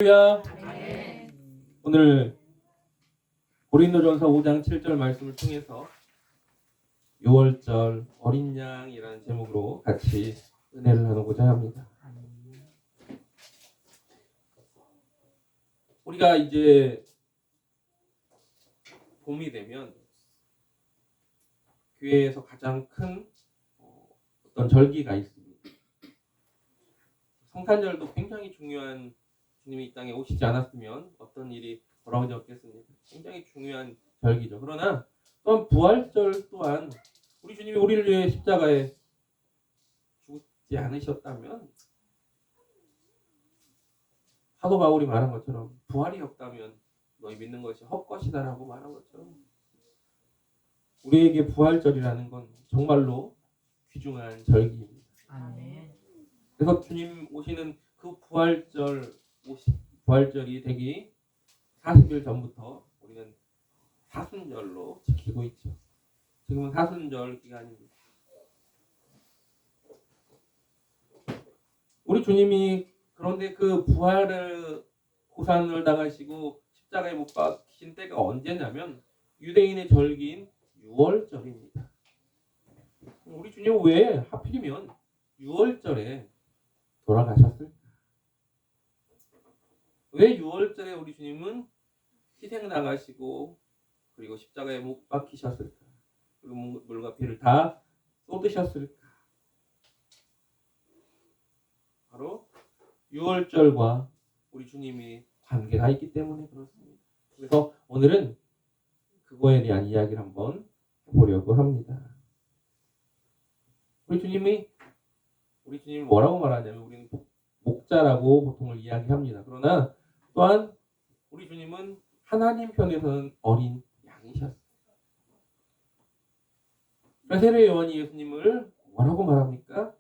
할렐루야. 오늘 고린도전서 5장 7절 말씀을 통해서 6월절 어린 양이라는 제목으로 같이 은혜를 나누고자 합니다. 우리가 이제 봄이 되면 교회에서 가장 큰 어떤 절기가 있습니다. 성탄절도 굉장히 중요한, 주님이 이 땅에 오시지 않았으면 어떤 일이 벌어졌겠습니까? 굉장히 중요한 절기죠. 그러나 또한 부활절 또한 우리 주님이 우리를 위해 십자가에 죽지 않으셨다면, 사도 바울이 말한 것처럼 부활이 없다면 너희 믿는 것이 헛것이다라고 말한 것처럼 우리에게 부활절이라는 건 정말로 귀중한 절기입니다. 아멘. 그래서 주님 오시는 그 부활절이 되기 40일 전부터 우리는 사순절로 지키고 있죠. 지금은 사순절 기간입니다. 우리 주님이 그런데 그 부활을 고산을 당하시고 십자가에 못 박히신 때가 언제냐면 유대인의 절기인 6월절입니다. 우리 주님 왜 하필이면 6월절에 돌아가셨을까? 왜 6월절에 우리 주님은 희생 나가시고 그리고 십자가에 못 박히셨을까? 그리고 물과 피를 다 쏟으셨을까? 바로 6월절과 우리 주님이 관계가 있기 때문에 그렇습니다. 그래서 오늘은 그거에 대한 이야기를 한번 해보려고 합니다. 우리 주님이 뭐라고 말하냐면 우리는 목자라고 보통을 이야기합니다. 그러나 또한 우리 주님은 하나님 편에서는 어린 양이셨어요. 세례 요한이 예수님을 뭐라고 말합니까?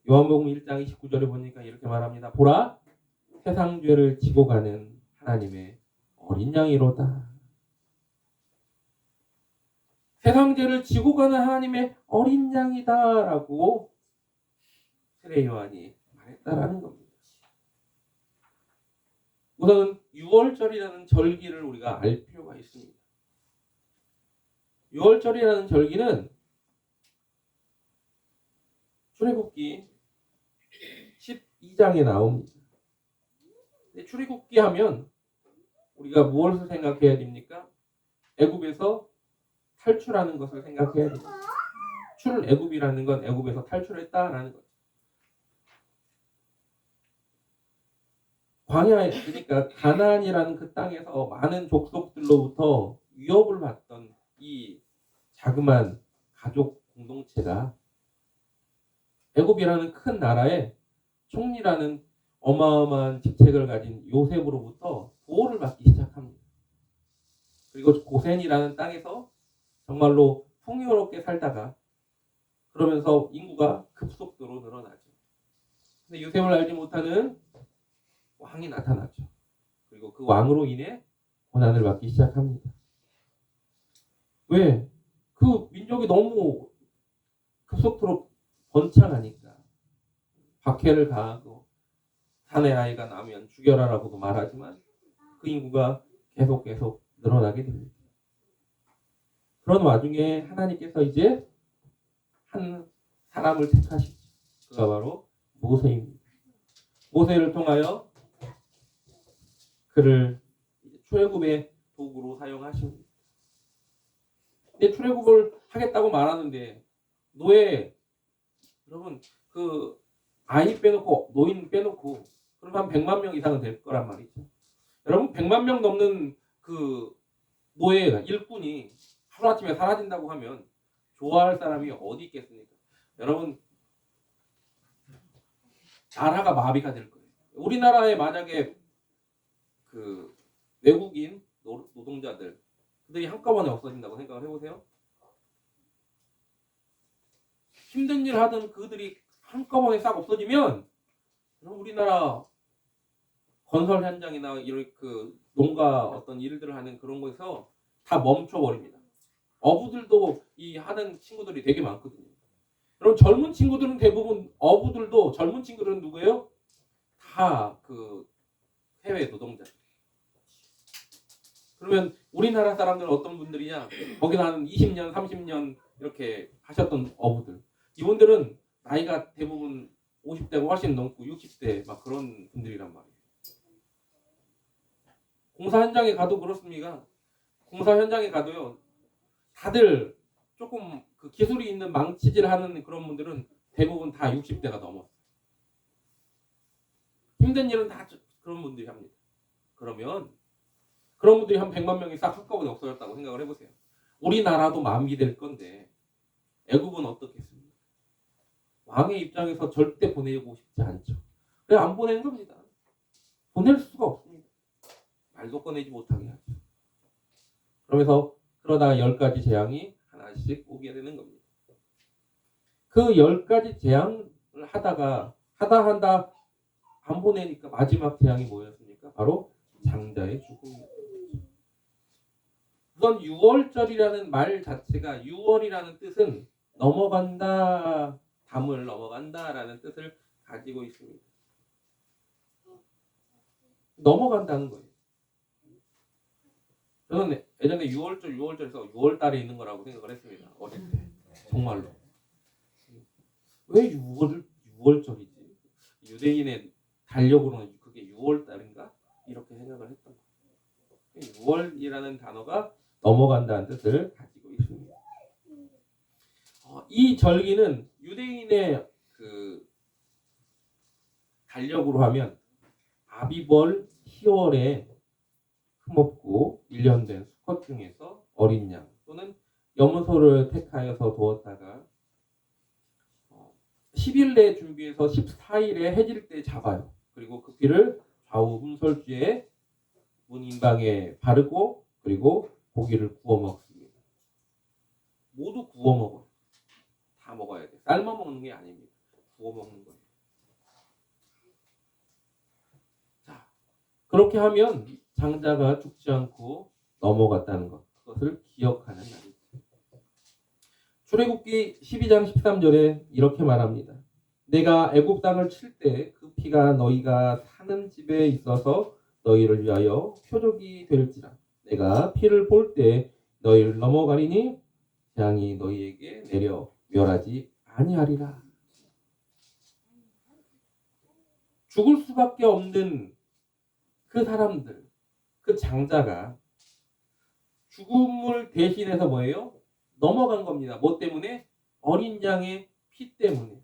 요한복음 1장 29절에 보니까 이렇게 말합니다. 보라, 세상 죄를 지고 가는 하나님의 어린 양이로다. 세상 죄를 지고 가는 하나님의 어린 양이다라고 세례 요한이 말했다라는 겁니다. 우선 6월절이라는 절기를 우리가 알 필요가 있습니다. 6월절이라는 절기는 출애굽기 12장에 나옵니다. 출애굽기 하면 우리가 무엇을 생각해야 됩니까? 애굽에서 탈출하는 것을 생각해야 됩니다. 출애굽이라는 건 애굽에서 탈출했다라는 거죠. 광야에, 그러니까 가나안이라는 그 땅에서 많은 족속들로부터 위협을 받던 이 자그마한 가족 공동체가 애굽이라는 큰 나라의 총리라는 어마어마한 직책을 가진 요셉으로부터 보호를 받기 시작합니다. 그리고 고센이라는 땅에서 정말로 풍요롭게 살다가 그러면서 인구가 급속도로 늘어나죠. 근데 요셉을 알지 못하는 왕이 나타나죠. 그리고 그 왕으로 인해 고난을 받기 시작합니다. 왜? 그 민족이 너무 급속도로 번창하니까 박해를 가하고 사내 아이가 나면 죽여라라고도 말하지만 그 인구가 계속 늘어나게 됩니다. 그런 와중에 하나님께서 이제 한 사람을 택하시죠. 그가 바로 모세입니다. 모세를 통하여 그를 출애굽의 도구로 사용하십니다. 근데 출애굽을 하겠다고 말하는데 여러분 그 아이 빼놓고 노인 빼놓고 그럼 한 100만 명 이상은 될 거란 말이죠. 여러분 100만 명 넘는 그 노예 일꾼이 하루아침에 사라진다고 하면 좋아할 사람이 어디 있겠습니까? 여러분 나라가 마비가 될 거예요. 우리나라에 만약에 그 외국인 노동자들 그들이 한꺼번에 없어진다고 생각을 해보세요. 힘든 일 하던 그들이 한꺼번에 싹 없어지면 우리나라 건설 현장이나 이런 그 농가 어떤 일들을 하는 그런 곳에서 다 멈춰버립니다. 어부들도 이 하는 친구들이 되게 많거든요. 여러분 젊은 친구들은 대부분 어부들도 젊은 친구들은 누구예요? 다 그 해외 노동자. 그러면 우리나라 사람들은 어떤 분들이냐? 거기서 한 20년, 30년 이렇게 하셨던 어부들. 이분들은 나이가 대부분 50대가 훨씬 넘고 60대 막 그런 분들이란 말이에요. 공사 현장에 가도 그렇습니다. 공사 현장에 가도요. 다들 조금 그 기술이 있는 망치질하는 그런 분들은 대부분 다 60대가 넘었어요. 힘든 일은 다 그런 분들이 합니다. 그러면 그런 분들이 한 100만 명이 싹 한꺼번에 없어졌다고 생각을 해보세요. 우리나라도 마비될 건데 애국은 어떻겠습니까? 왕의 입장에서 절대 보내고 싶지 않죠. 그래서 안 보내는 겁니다. 보낼 수가 없습니다. 말도 꺼내지 못하게 하죠. 그러면서 그러다가 10가지 재앙이 하나씩 오게 되는 겁니다. 그 10가지 재앙을 하다 안 보내니까 마지막 재앙이 뭐였습니까? 바로 장자의 죽음이었습니다. 우선 6월절이라는 말 자체가 6월이라는 뜻은 넘어간다, 담을 넘어간다라는 뜻을 가지고 있습니다. 넘어간다는 거예요. 저는 예전에 6월절에서 6월달에 있는 거라고 생각을 했습니다. 어릴 때. 정말로. 왜 6월절이지? 유대인의 달력으로는 그게 6월달인가? 이렇게 생각을 했던 거예요. 6월이라는 단어가 넘어간다는 뜻을 가지고 있습니다. 이 절기는 유대인의 그 달력으로 하면 아비벌 10월에 흠없고 1년 된 수컷 중에서 어린 양 또는 염소를 택하여서 두었다가 10일 내에 준비해서 14일에 해질 때 잡아요. 그리고 그 피를 좌우 흠설주에 문 인방에 바르고 그리고 고기를 구워 먹습니다. 모두 구워 먹어요. 다 먹어야 돼. 삶아 먹는 게 아닙니다. 구워 먹는 거예요. 자, 그렇게 하면 장자가 죽지 않고 넘어갔다는 것. 그것을 기억하는 날이죠. 출애굽기 12장 13절에 이렇게 말합니다. 내가 애굽 땅을 칠 때 그 피가 너희가 사는 집에 있어서 너희를 위하여 표적이 될지라. 내가 피를 볼 때 너희를 넘어가리니 재앙이 너희에게 내려 멸하지 아니하리라. 죽을 수밖에 없는 그 사람들, 그 장자가 죽음을 대신해서 뭐예요? 넘어간 겁니다. 뭐 때문에? 어린 양의 피 때문에.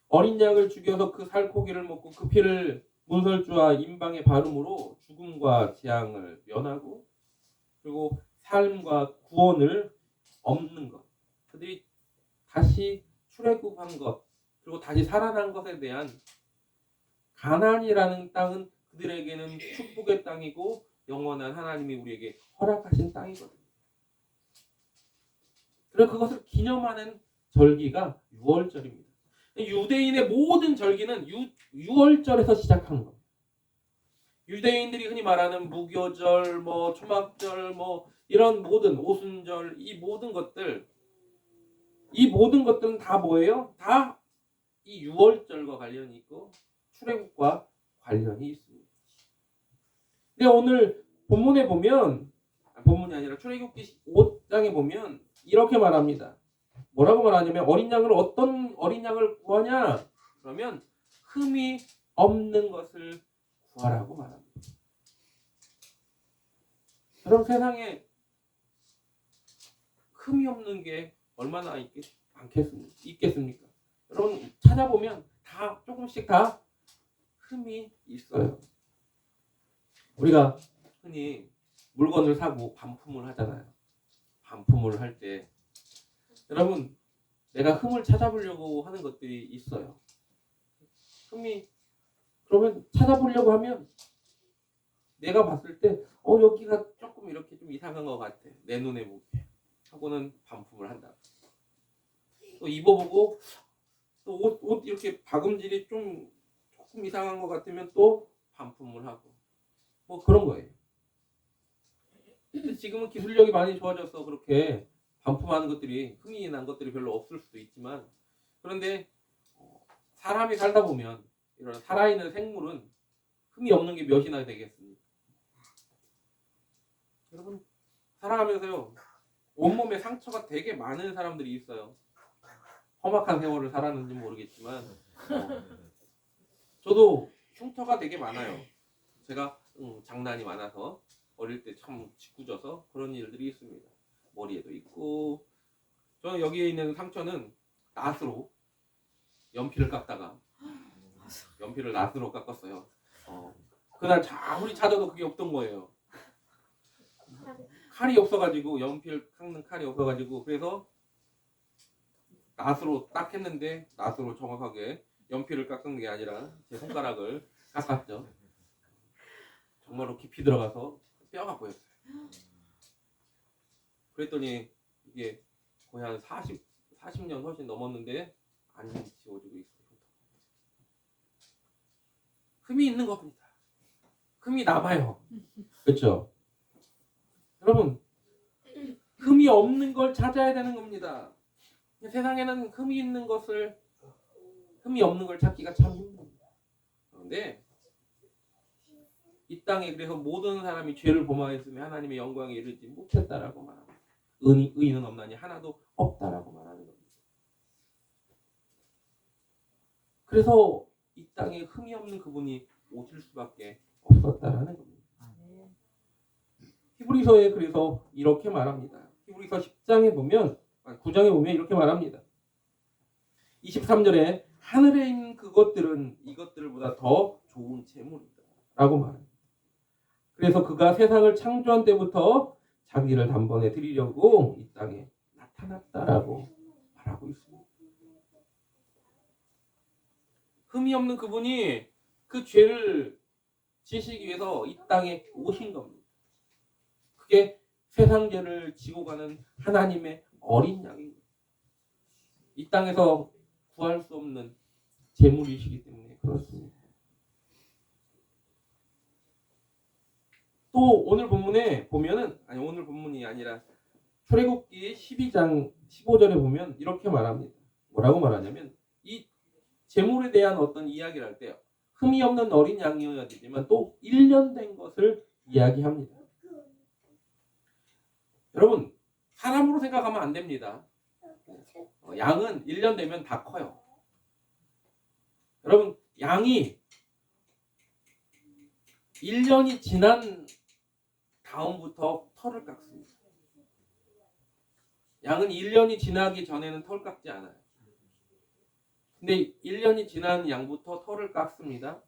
어린 양을 죽여서 그 살코기를 먹고 그 피를 문설주와 임방에 바름으로 죽음과 재앙을 면하고 그리고 삶과 구원을 얻는 것. 그들이 다시 출애굽한 것 그리고 다시 살아난 것에 대한 가나안이라는 땅은 그들에게는 축복의 땅이고 영원한 하나님이 우리에게 허락하신 땅이거든요. 그래서 그것을 기념하는 절기가 6월절입니다. 유대인의 모든 절기는 6월절에서 시작하는 겁니다. 유대인들이 흔히 말하는 무교절, 초막절, 이런 모든 오순절, 이 모든 것들은 다 뭐예요? 다 이 6월절과 관련이 있고 출애굽과 관련이 있습니다. 근데 오늘 본문에 보면 본문이 아니라 출애굽기 5장에 보면 이렇게 말합니다. 뭐라고 말하냐면 어떤 어린 양을 구하냐? 그러면 흠이 없는 것을 구하라고 말합니다. 그럼 세상에 흠이 없는 게 얼마나 있겠습니까? 여러분 찾아보면 다 조금씩 다 흠이 있어요. 우리가 흔히 물건을 사고 반품을 하잖아요. 반품을 할 때 여러분 내가 흠을 찾아보려고 하는 것들이 있어요. 그러면 찾아보려고 하면 내가 봤을 때 여기가 조금 이렇게 좀 이상한 것 같아. 내 눈에 보기에 하고는 반품을 한다. 또 입어보고 또 옷 이렇게 박음질이 조금 이상한 것 같으면 또 반품을 하고 그런 거예요. 근데 지금은 기술력이 많이 좋아져서 그렇게 반품하는 것들이 흥이 난 것들이 별로 없을 수도 있지만 그런데 사람이 살다 보면 이런 살아있는 생물은 흠이 없는 게 몇이나 되겠습니까? 여러분 살아가면서요 온몸에 상처가 되게 많은 사람들이 있어요. 험악한 세월을 살았는지 모르겠지만 저도 흉터가 되게 많아요. 제가 장난이 많아서 어릴 때 참 짓궂어서 그런 일들이 있습니다. 머리에도 있고 저는 여기에 있는 상처는 낫으로 연필을 깎다가 연필을 낫으로 깎았어요. 그날 아무리 찾아도 그게 없던 거예요. 칼이 없어가지고 연필 깎는 칼이 없어가지고 그래서 낫으로 딱 했는데 낫으로 정확하게 연필을 깎은 게 아니라 제 손가락을 깎았죠. 정말로 깊이 들어가서 뼈가 보였어요. 그랬더니 이게 거의 한 40년 훨씬 넘었는데 안 지워지고 있어요. 흠이 있는 겁니다. 흠이 남아요. 그렇죠? 여러분 흠이 없는 걸 찾아야 되는 겁니다. 세상에는 흠이 없는 걸 찾기가 참 힘듭니다. 그런데 이 땅에 그래서 모든 사람이 죄를 범하였으며 하나님의 영광에 이르지 못했다라고 말합니다. 의인은 없나니 하나도 없다라고 말하는 겁니다. 그래서 이 땅에 흠이 없는 그분이 오실 수밖에 없었다라는 겁니다. 히브리서에 그래서 이렇게 말합니다. 히브리서 10장에 보면 9장에 보면 이렇게 말합니다. 23절에 하늘에 있는 그것들은 이것들보다 더 좋은 재물이다 라고 말합니다. 그래서 그가 세상을 창조한 때부터 자기를 단번에 드리려고 이 땅에 나타났다라고 말하고 있습니다. 흠이 없는 그분이 그 죄를 지시기 위해서 이 땅에 오신 겁니다. 그게 세상 죄를 지고 가는 하나님의 어린 양입니다. 이 땅에서 구할 수 없는 재물이시기 때문에 그렇습니다. 또 오늘 본문에 보면은 오늘 본문이 아니라 출애굽기 12장 15절에 보면 이렇게 말합니다. 뭐라고 말하냐면 이 재물에 대한 어떤 이야기를 할 때 흠이 없는 어린 양이어야 되지만 또 1년 된 것을 이야기합니다. 여러분 사람으로 생각하면 안 됩니다. 양은 1년 되면 다 커요. 여러분 양이 1년이 지난 다음부터 털을 깎습니다. 양은 1년이 지나기 전에는 털 깎지 않아요. 근데 1년이 지난 양부터 털을 깎습니다.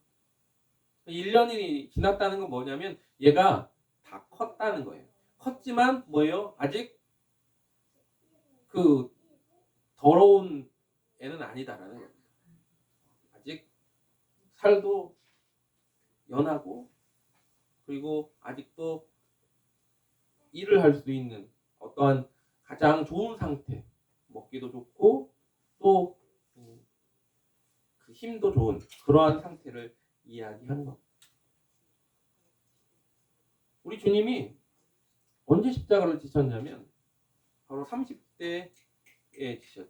1년이 지났다는 건 뭐냐면 얘가 다 컸다는 거예요. 컸지만 뭐예요? 아직 그 더러운 애는 아니다라는 거예요. 아직 살도 연하고 그리고 아직도 일을 할 수 있는 어떠한 가장 좋은 상태, 먹기도 좋고 또 그 힘도 좋은 그러한 상태를 이야기하는 겁니다. 우리 주님이 언제 십자가를 지셨냐면 바로 30대에 지셨죠.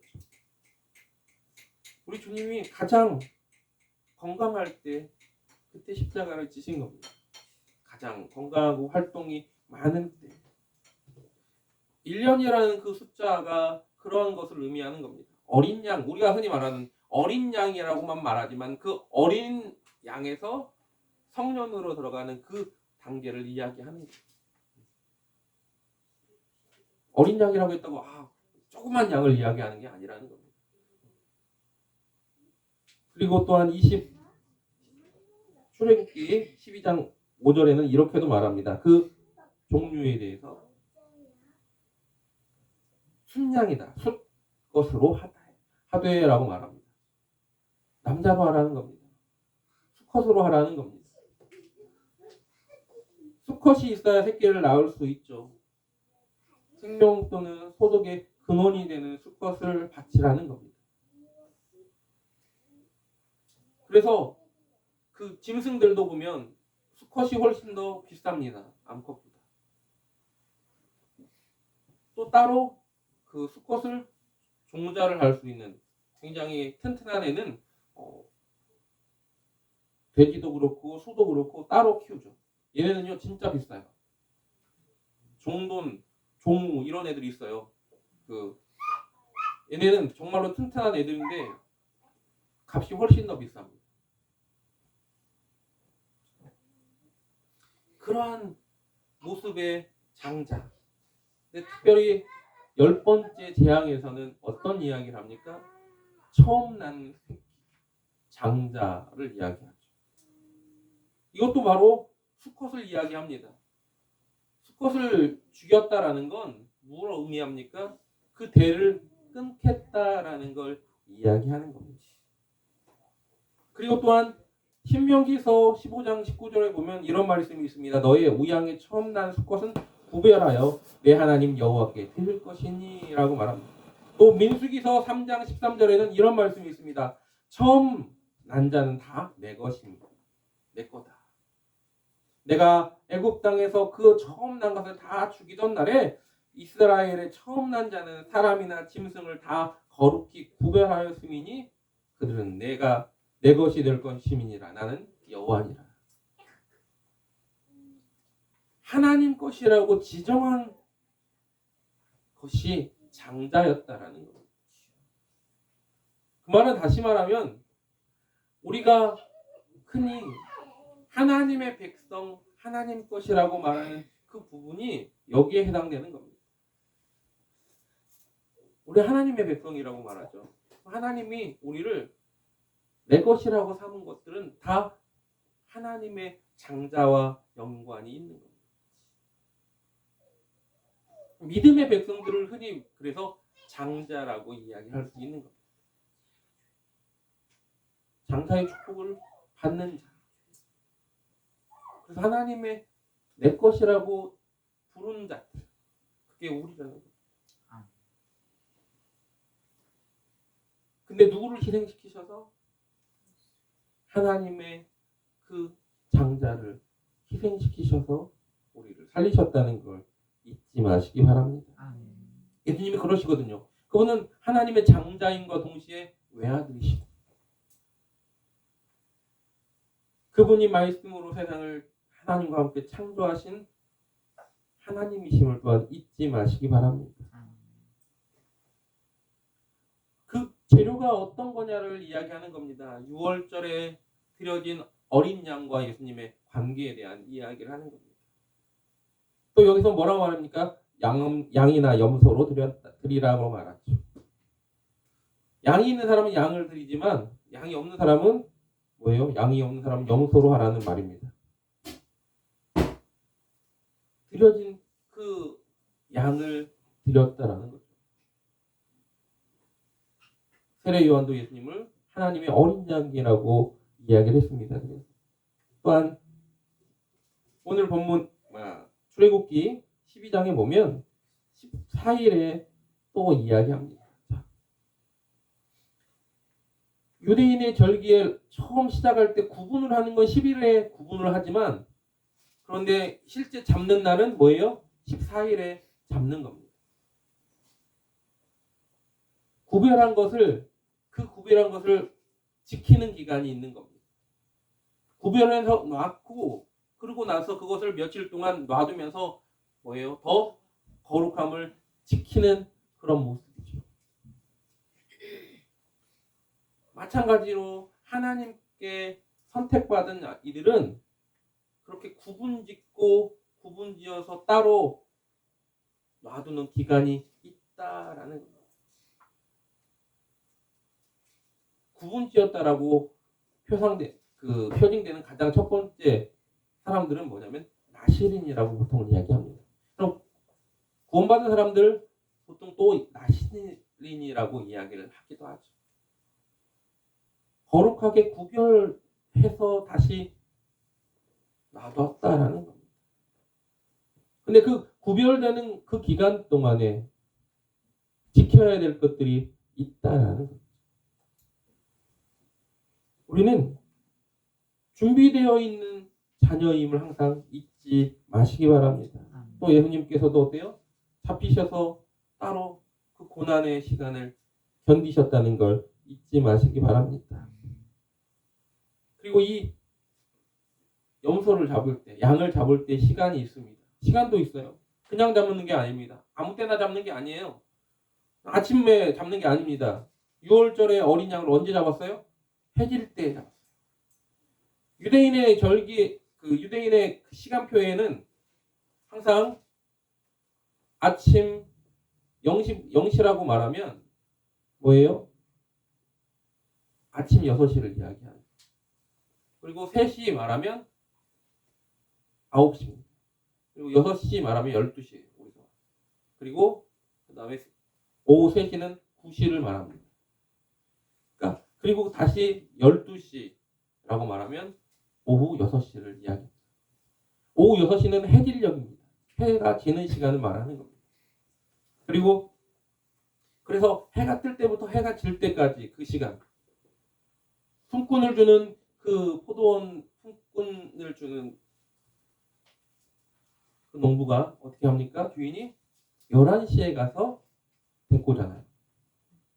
우리 주님이 가장 건강할 때 그때 십자가를 지신 겁니다. 가장 건강하고 활동이 많은 때. 1년이라는 그 숫자가 그러한 것을 의미하는 겁니다. 어린 양, 우리가 흔히 말하는 어린 양이라고만 말하지만 그 어린 양에서 성년으로 들어가는 그 단계를 이야기하는 거예요. 어린 양이라고 했다고 조그만 양을 이야기하는 게 아니라는 겁니다. 그리고 또한 출애굽기 12장 5절에는 이렇게도 말합니다. 그 종류에 대해서 순양이다. 숫것으로 하되라고 말합니다. 남자로 하라는 겁니다. 수컷으로 하라는 겁니다. 수컷이 있어야 새끼를 낳을 수 있죠. 생명 또는 소득의 근원이 되는 수컷을 바치라는 겁니다. 그래서 그 짐승들도 보면 수컷이 훨씬 더 비쌉니다. 암컷보다. 또 따로 그 수컷을 종자를 할 수 있는 굉장히 튼튼한 애는 돼지도 그렇고 소도 그렇고 따로 키우죠. 얘네는요 진짜 비싸요. 종돈, 종우 이런 애들이 있어요. 얘네는 정말로 튼튼한 애들인데 값이 훨씬 더 비쌉니다. 그러한 모습의 장자. 근데 특별히 10번째 재앙에서는 어떤 이야기를 합니까? 처음 난 새끼, 장자를 이야기하죠. 이것도 바로 수컷을 이야기합니다. 수컷을 죽였다라는 건 무엇을 의미합니까? 그 대를 끊겠다라는 걸 이야기하는 겁니다. 그리고 또한 신명기서 15장 19절에 보면 이런 말씀이 있습니다. 너의 우양의 처음 난 수컷은 구별하여 내 하나님 여호와께 드릴 것이니 라고 말합니다. 또 민수기서 3장 13절에는 이런 말씀이 있습니다. 처음 난 자는 다 내 것입니다. 내 거다. 내가 애굽 땅에서 그 처음 난 것을 다 죽이던 날에 이스라엘의 처음 난 자는 사람이나 짐승을 다 거룩히 구별하였음이니 그들은 내가 내 것이 될 것임이니라. 나는 여호와니라. 하나님 것이라고 지정한 것이 장자였다라는 겁니다. 그 말은 다시 말하면 우리가 흔히 하나님의 백성, 하나님 것이라고 말하는 그 부분이 여기에 해당되는 겁니다. 우리 하나님의 백성이라고 말하죠. 하나님이 우리를 내 것이라고 삼은 것들은 다 하나님의 장자와 연관이 있는 겁니다. 믿음의 백성들을 흔히 그래서 장자라고 이야기할 수 있는 겁니다. 장자의 축복을 받는 자. 그래서 하나님의 내 것이라고 부른 자들. 그게 우리라는 거예요. 근데 누구를 희생시키셔서? 하나님의 그 장자를 희생시키셔서 우리를 살리셨다는 걸 잊지 마시기 바랍니다. 예수님이 그러시거든요. 그분은 하나님의 장자인과 동시에 외아들이시고 그분이 말씀으로 세상을 하나님과 함께 창조하신 하나님이심을 또한 잊지 마시기 바랍니다. 그 재료가 어떤 거냐를 이야기하는 겁니다. 6월절에 드려진 어린 양과 예수님의 관계에 대한 이야기를 하는 겁니다. 또 여기서 뭐라고 말합니까? 양이나 염소로 드리라고 말하죠. 양이 있는 사람은 양을 드리지만 양이 없는 사람은 뭐예요? 양이 없는 사람은 염소로 하라는 말입니다. 드려진 그 양을 드렸다라는 거죠. 세례 요한도 예수님을 하나님의 어린 양이라고 이야기를 했습니다. 또한 오늘 본문 출애굽기 12장에 보면 14일에 또 이야기합니다. 유대인의 절기에 처음 시작할 때 구분을 하는 건 10일에 구분을 하지만 그런데 실제 잡는 날은 뭐예요? 14일에 잡는 겁니다. 그 구별한 것을 지키는 기간이 있는 겁니다. 구별해서 놨고 그러고 나서 그것을 며칠 동안 놔두면서 뭐예요? 더 거룩함을 지키는 그런 모습이죠. 마찬가지로 하나님께 선택받은 이들은 그렇게 구분짓고 구분지어서 따로 놔두는 기간이 있다라는 거예요. 구분지었다라고 표징되는 가장 첫 번째 사람들은 뭐냐면 나시린이라고 보통 이야기합니다. 그럼 구원받은 사람들 보통 또 나시린이라고 이야기를 하기도 하죠. 거룩하게 구별해서 다시 놔뒀다라는 겁니다. 근데 그 구별되는 그 기간 동안에 지켜야 될 것들이 있다라는 겁니다. 우리는 준비되어 있는 자녀임을 항상 잊지 마시기 바랍니다. 또 예수님께서도 어때요? 잡히셔서 따로 그 고난의 시간을 견디셨다는 걸 잊지 마시기 바랍니다. 그리고 이 염소를 잡을 때, 양을 잡을 때 시간이 있습니다. 시간도 있어요. 그냥 잡는 게 아닙니다. 아무 때나 잡는 게 아니에요. 아침에 잡는 게 아닙니다. 6월절에 어린 양을 언제 잡았어요? 해질 때 잡았어요. 유대인의 절기, 유대인의 시간표에는 항상 아침 0시라고 말하면 뭐예요? 아침 6시를 이야기하는. 그리고 3시 말하면 9시입니다. 그리고 6시 말하면 12시예요. 그리고 그 다음에 오후 3시는 9시를 말합니다. 그러니까 그리고 다시 12시라고 말하면 오후 6시를 이야기합니다. 오후 6시는 해질녘입니다. 해가 지는 시간을 말하는 겁니다. 그리고 그래서 해가 뜰 때부터 해가 질 때까지 그 시간, 품꾼을 주는 그 포도원 품꾼을 주는 그 농부가 어떻게 합니까? 주인이 11시에 가서 데꼬잖아요.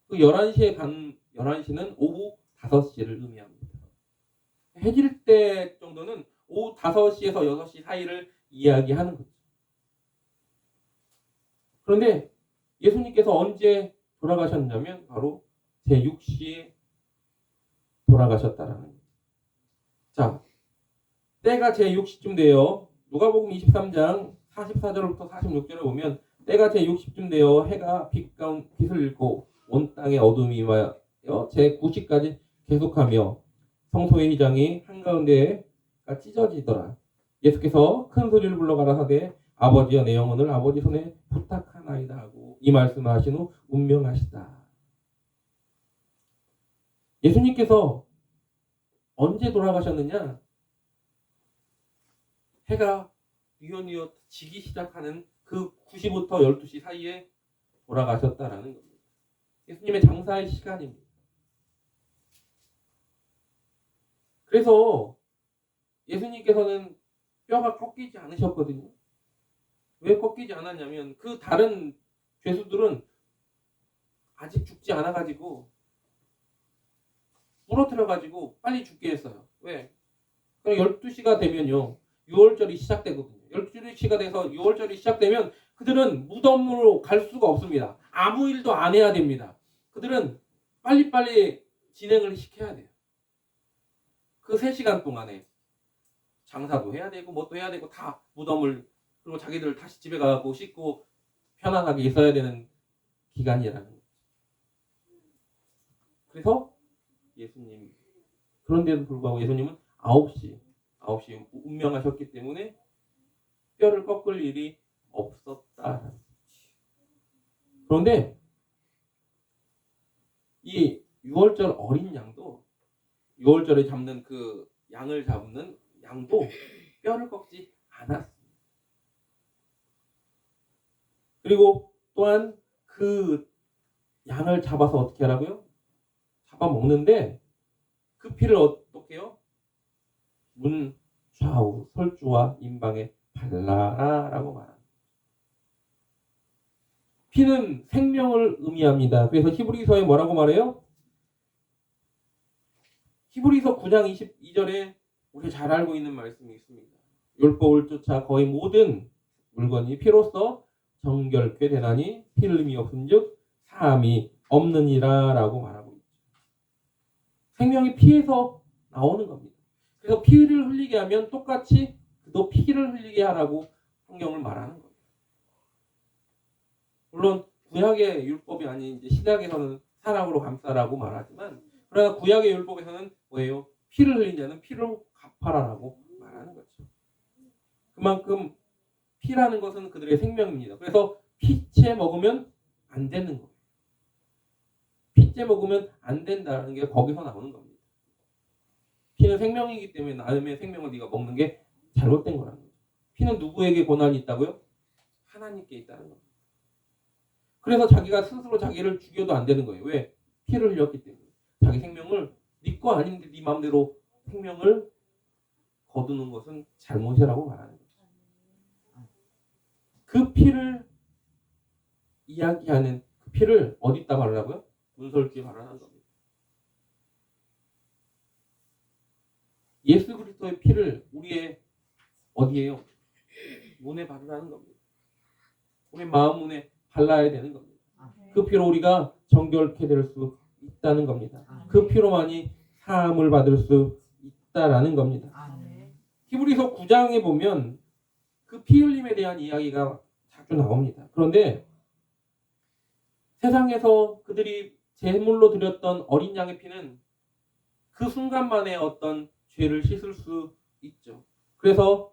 그 11시는 오후 5시를 의미합니다. 해질 때 정도는 오후 5시에서 6시 사이를 이야기하는 거죠. 그런데 예수님께서 언제 돌아가셨냐면 바로 제6시에 돌아가셨다라는 거예요. 자, 때가 제6시쯤 돼요. 누가복음 23장 44절부터 46절을 보면 때가 제60쯤 되어 해가 빛을 잃고 온 땅에 어둠이 임하여 제9시까지 계속하며 성소의 휘장이 한가운데가 찢어지더라. 예수께서 큰 소리를 불러 가라사대 아버지여 내 영혼을 아버지 손에 부탁하나이다 하고 이 말씀을 하신 후 운명하시다. 예수님께서 언제 돌아가셨느냐? 해가 뉘엿뉘엿 지기 시작하는 그 9시부터 12시 사이에 돌아가셨다라는 겁니다. 예수님의 장사의 시간입니다. 그래서 예수님께서는 뼈가 꺾이지 않으셨거든요. 왜 꺾이지 않았냐면 그 다른 죄수들은 아직 죽지 않아가지고 부러뜨려가지고 빨리 죽게 했어요. 왜? 12시가 되면요. 6월절이 시작되거든요. 12시가 돼서 6월절이 시작되면 그들은 무덤으로 갈 수가 없습니다. 아무 일도 안 해야 됩니다. 그들은 빨리빨리 진행을 시켜야 돼요. 그 3시간 동안에 장사도 해야 되고 뭣도 해야 되고 다 무덤을 그리고 자기들 다시 집에 가고 씻고 편안하게 있어야 되는 기간이라는 거죠. 그래서 예수님 그런데도 불구하고 예수님은 9시 운명하셨기 때문에 뼈를 꺾을 일이 없었다. 그런데 이 6월절 어린 양도 6월절에 잡는 그 양을 잡는 양도 뼈를 꺾지 않았습니다. 그리고 또한 그 양을 잡아서 어떻게 하라고요? 잡아먹는데 그 피를 어떻게 해요? 문 좌우 설주와 임방에 발라라라고 말합니다. 피는 생명을 의미합니다. 그래서 히브리서에 뭐라고 말해요? 히브리서 9장 22절에 우리 잘 알고 있는 말씀이 있습니다. 율법을 쫓아 거의 모든 물건이 피로써 정결케 되나니 피를 의미 없은즉 사함이 없느니라 라고 말하고 있죠. 생명이 피에서 나오는 겁니다. 그래서 피를 흘리게 하면 똑같이 너 피를 흘리게 하라고 성경을 말하는 거예요. 물론 구약의 율법이 아닌 이제 신약에서는 사랑으로 감싸라고 말하지만 그러나 구약의 율법에서는 뭐예요? 피를 흘린 자는 피로 갚아라라고 말하는 거죠. 그만큼 피라는 것은 그들의 생명입니다. 그래서 피째 먹으면 안 되는 거예요. 피째 먹으면 안 된다는 게 거기서 나오는 겁니다. 피는 생명이기 때문에 남의 생명을 네가 먹는 게 잘못된 거라는 거죠. 피는 누구에게 권한이 있다고요? 하나님께 있다는 겁니다. 그래서 자기가 스스로 자기를 죽여도 안 되는 거예요. 왜? 피를 흘렸기 때문에. 자기 생명을 네 거 아닌데 네 마음대로 생명을 거두는 것은 잘못이라고 말하는 거죠. 그 피를 이야기하는 그 피를 어디다 바르라고요? 문설주에 바르라는 겁니다. 예수 그리스도의 피를 우리의 어디에요? 문에 바르라는 겁니다. 우리 마음 문에 발라야 되는 겁니다. 그 피로 우리가 정결케 될 수 있다는 겁니다. 그 피로만이 사함을 받을 수 있다라는 겁니다. 히브리서 9장에 보면 그 피 흘림에 대한 이야기가 자주 나옵니다. 그런데 세상에서 그들이 제물로 드렸던 어린 양의 피는 그 순간만에 어떤 죄를 씻을 수 있죠. 그래서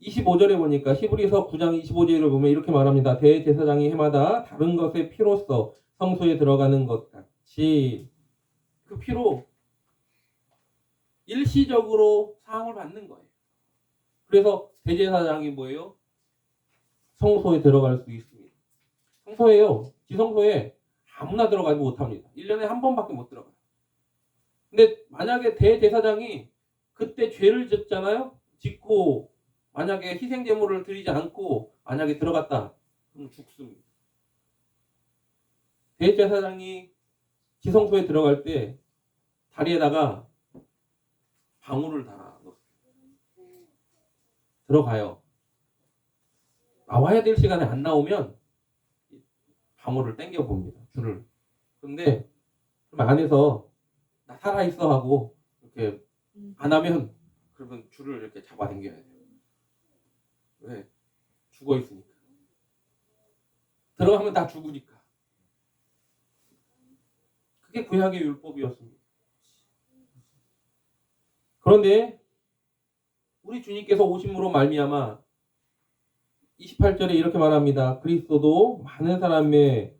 25절에 보니까 히브리서 9장 25절을 보면 이렇게 말합니다. 대제사장이 해마다 다른 것의 피로써 성소에 들어가는 것 같이 그 피로 일시적으로 사함을 받는 거예요. 그래서 대제사장이 뭐예요? 성소에 들어갈 수 있습니다. 성소에요. 지성소에 아무나 들어가지 못합니다. 1년에 한 번밖에 못 들어가요. 근데 만약에 대제사장이 그때 죄를 짓잖아요. 짓고 만약에 희생제물을 드리지 않고 만약에 들어갔다. 그럼 죽습니다. 대제사장이 지성소에 들어갈 때 다리에다가 방울을 달아 넣었어요. 들어가요. 나와야 될 시간에 안 나오면 방울을 당겨 봅니다. 줄을. 근데 안에서 나 살아있어 하고 이렇게 안 하면 그러면 줄을 이렇게 잡아 당겨야 돼요. 왜? 죽어 있으니까. 들어가면 다 죽으니까. 그게 구약의 율법이었습니다. 그런데 우리 주님께서 오심으로 말미암아 28절에 이렇게 말합니다. 그리스도도 많은 사람의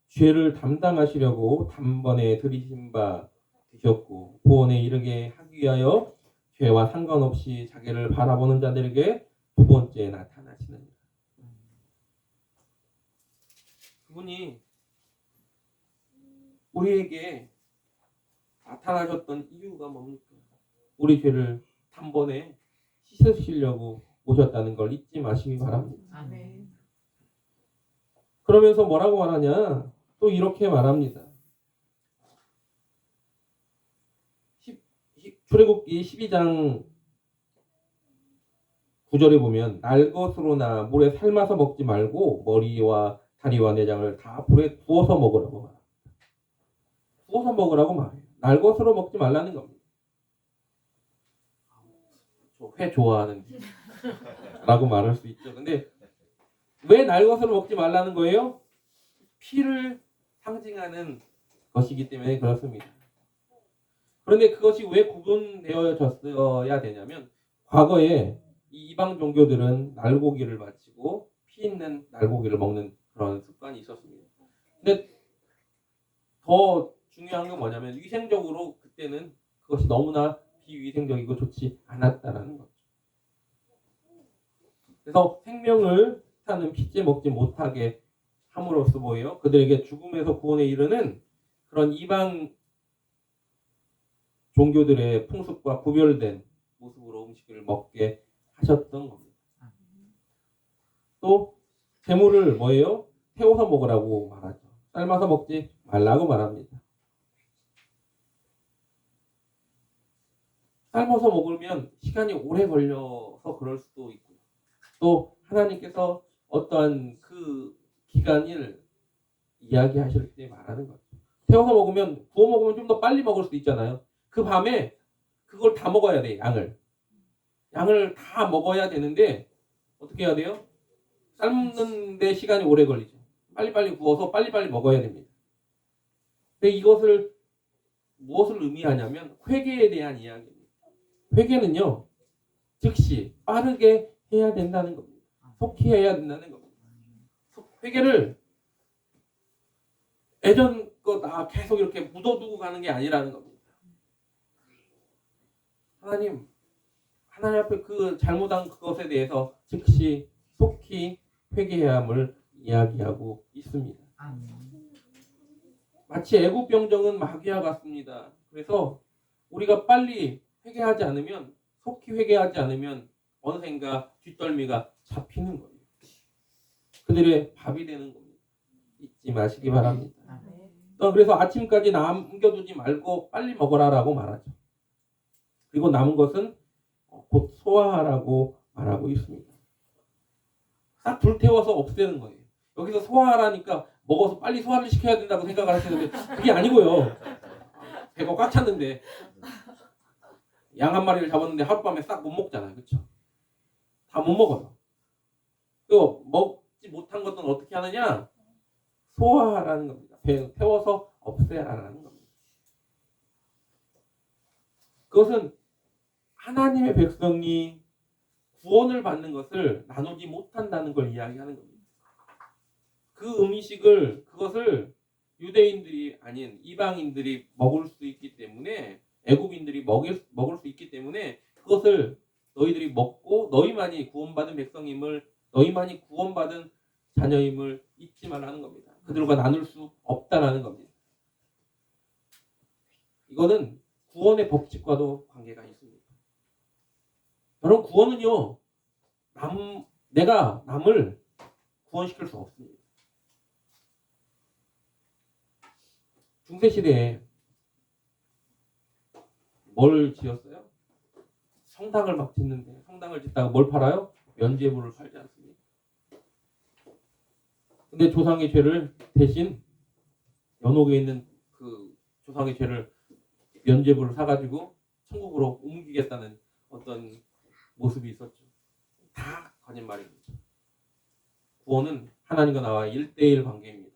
죄를 담당하시려고 단번에 들이신 바 되셨고 구원에 이르게 하기 위하여 죄와 상관없이 자기를 바라보는 자들에게 두 번째 나타나시느니라. 그분이 우리에게 나타나셨던 이유가 뭡니까? 우리 죄를 단번에 씻으시려고 오셨다는 걸 잊지 마시기 바랍니다. 아멘. 그러면서 뭐라고 말하냐? 또 이렇게 말합니다. 출애굽기 12장 9절에 보면 날 것으로나 물에 삶아서 먹지 말고 머리와 다리와 내장을 다 불에 구워서 먹으라고 말합니다. 구워서 먹으라고 말해요. 날 것으로 먹지 말라는 겁니다. 저 회 좋아하는데 라고 말할 수 있죠. 근데 왜 날 것으로 먹지 말라는 거예요? 피를 상징하는 것이기 때문에 그렇습니다. 그런데 그것이 왜 구분되어졌어야 되냐면 과거에 이 이방 종교들은 날고기를 바치고 피 있는 날고기를 먹는 그런 습관이 있었습니다. 근데 더 중요한 건 뭐냐면 위생적으로 그때는 그것이 너무나 비위생적이고 좋지 않았다라는 거죠. 그래서 생명을 타는 피째 먹지 못하게 함으로써 뭐예요? 그들에게 죽음에서 구원에 이르는 그런 이방 종교들의 풍습과 구별된 모습으로 음식을 먹게 하셨던 겁니다. 또 재물을 뭐예요? 태워서 먹으라고 말하죠. 삶아서 먹지 말라고 말합니다. 삶아서 먹으면 시간이 오래 걸려서 그럴 수도 있고요. 또 하나님께서 어떠한 그 기간을 이야기하실 때 말하는 거죠. 태워서 먹으면 구워 먹으면 좀 더 빨리 먹을 수도 있잖아요. 그 밤에 그걸 다 먹어야 돼. 양을 다 먹어야 되는데 어떻게 해야 돼요? 삶는 데 시간이 오래 걸리죠. 빨리빨리 구워서 빨리빨리 먹어야 됩니다. 근데 이것을 무엇을 의미하냐면 회개에 대한 이야기입니다. 회개는요. 즉시 빠르게 해야 된다는 겁니다. 속히 해야 된다는 겁니다. 회개를 예전 거 다 계속 이렇게 묻어두고 가는 게 아니라는 겁니다. 하나님 앞에 그 잘못한 그것에 대해서 즉시 속히 회개해야 함을 이야기하고 있습니다. 마치 애국 병정은 마귀와 같습니다. 그래서 우리가 빨리 회개하지 않으면 속히 회개하지 않으면 어느샌가 뒷덜미가 잡히는 거예요. 그들의 밥이 되는 겁니다. 잊지 마시기 바랍니다. 그래서 아침까지 남겨두지 말고 빨리 먹어라라고 말하죠. 그리고 남은 것은 곧 소화하라고 말하고 있습니다. 싹 불태워서 없애는 거예요. 여기서 소화하라니까 먹어서 빨리 소화를 시켜야 된다고 생각을 하시는데 그게 아니고요. 배가 꽉 찼는데 양 한 마리를 잡았는데 하룻밤에 싹 못 먹잖아요. 그렇죠? 다 못 먹어요. 또 먹지 못한 것은 어떻게 하느냐? 소화하라는 겁니다. 배 태워서 없애라는 겁니다. 그것은 하나님의 백성이 구원을 받는 것을 나누지 못한다는 걸 이야기하는 겁니다. 그 음식을 그것을 유대인들이 아닌 이방인들이 먹을 수 있기 때문에 애굽인들이 먹을 수 있기 때문에 그것을 너희들이 먹고 너희만이 구원받은 백성임을 너희만이 구원받은 자녀임을 잊지 말라는 겁니다. 그들과 나눌 수 없다라는 겁니다. 이거는 구원의 법칙과도 관계가 있습니다. 여러분 구원은요 내가 남을 구원시킬 수 없습니다. 중세시대에 뭘 지었어요? 성당을 막 짓는데 성당을 짓다가 뭘 팔아요? 면죄부를 팔지 않습니다. 근데 조상의 죄를 대신 연옥에 있는 그 조상의 죄를 면죄부를 사가지고 천국으로 옮기겠다는 어떤 모습이 있었죠. 다 거짓말입니다. 구원은 하나님과 나와 1대1 관계입니다.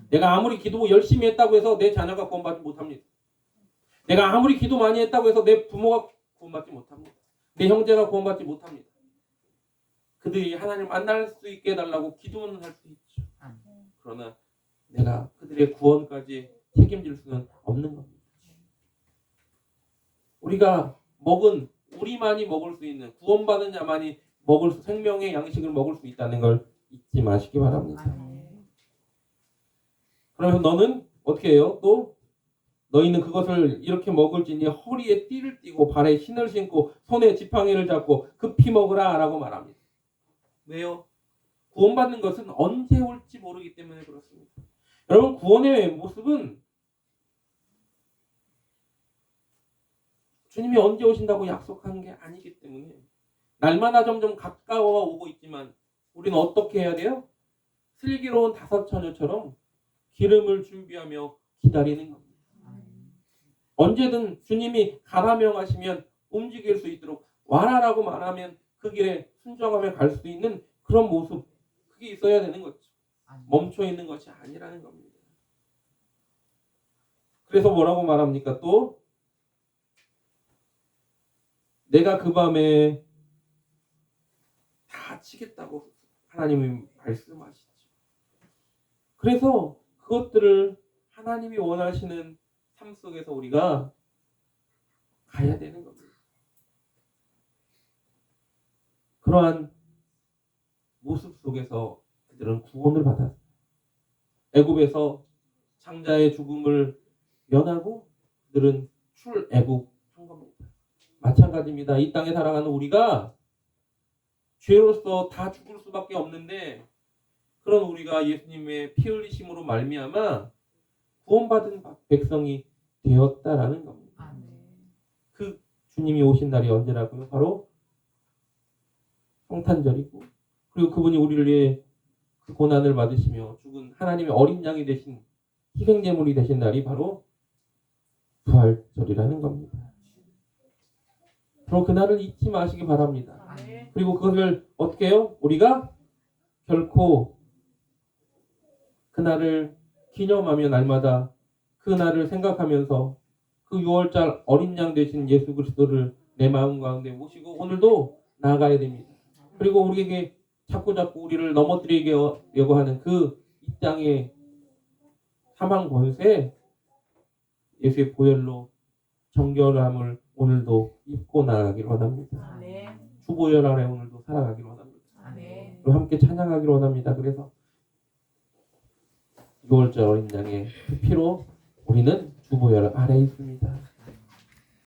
내가 아무리 기도 열심히 했다고 해서 내 자녀가 구원받지 못합니다. 내가 아무리 기도 많이 했다고 해서 내 부모가 구원받지 못합니다. 내 형제가 구원받지 못합니다. 그들이 하나님을 만날 수 있게 해달라고 기도는 할 수 있죠. 그러나 내가 그들의 구원까지 책임질 수는 없는 겁니다. 우리가 먹은 우리만이 먹을 수 있는 구원받은 자만이 먹을 수 생명의 양식을 먹을 수 있다는 걸 잊지 마시기 바랍니다. 그러면 너는 어떻게 해요? 또 너희는 그것을 이렇게 먹을지니 허리에 띠를 띠고 발에 신을 신고 손에 지팡이를 잡고 급히 먹으라 라고 말합니다. 왜요? 구원받는 것은 언제 올지 모르기 때문에 그렇습니다. 여러분 구원의 모습은 주님이 언제 오신다고 약속한 게 아니기 때문에 날마다 점점 가까워 오고 있지만 우리는 어떻게 해야 돼요? 슬기로운 다섯 처녀처럼 기름을 준비하며 기다리는 겁니다. 언제든 주님이 가라 명하시면 움직일 수 있도록 와라라고 말하면 그 길에 순종하며 갈 수 있는 그런 모습 그게 있어야 되는 거죠. 멈춰 있는 것이 아니라는 겁니다. 그래서 뭐라고 말합니까? 또 내가 그 밤에 다 치겠다고 하나님이 말씀하시죠. 그래서 그것들을 하나님이 원하시는 삶 속에서 우리가 가야 되는 겁니다. 그러한 모습 속에서 그들은 구원을 받았어요. 애굽에서 장자의 죽음을 면하고 그들은 출애굽한 겁니다. 마찬가지입니다. 이 땅에 살아가는 우리가 죄로서 다 죽을 수밖에 없는데 그런 우리가 예수님의 피 흘리심으로 말미암아 구원받은 백성이 되었다라는 겁니다. 그 주님이 오신 날이 언제라고요? 바로 성탄절이고 그리고 그분이 우리를 위해 그 고난을 받으시며 죽은 하나님의 어린 양이 되신 희생제물이 되신 날이 바로 부활절이라는 겁니다. 그럼 그날을 잊지 마시기 바랍니다. 그리고 그것을 어떻게 해요? 우리가 결코 그날을 기념하며 날마다 그날을 생각하면서 그 6월절 어린 양 되신 예수 그리스도를 내 마음 가운데 모시고 오늘도 나아가야 됩니다. 그리고 우리에게 자꾸 우리를 넘어뜨리려고 하는 그 이 땅의 사망 권세 예수의 보혈로 정결함을 오늘도 입고 나아가길 원합니다. 주보혈 아래 오늘도 살아가길 원합니다. 그리고 함께 찬양하길 원합니다. 그래서 6월절 어린 양의 그 피로 우리는 주보혈 아래 있습니다.